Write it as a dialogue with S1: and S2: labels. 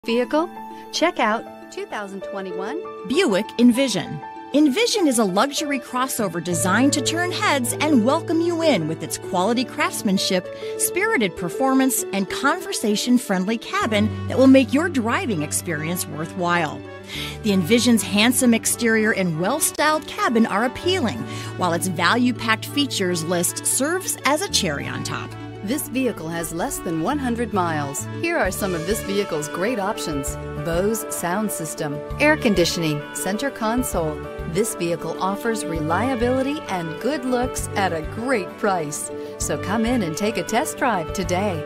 S1: Vehicle? Check out 2021
S2: Buick Envision. Envision is a luxury crossover designed to turn heads and welcome you in with its quality craftsmanship, spirited performance, and conversation-friendly cabin that will make your driving experience worthwhile. The Envision's handsome exterior and well-styled cabin are appealing, while its value-packed features list serves as a cherry on top.
S1: This vehicle has less than 100 miles. Here are some of this vehicle's great options: Bose sound system, air conditioning, center console. This vehicle offers reliability and good looks at a great price. So come in and take a test drive today.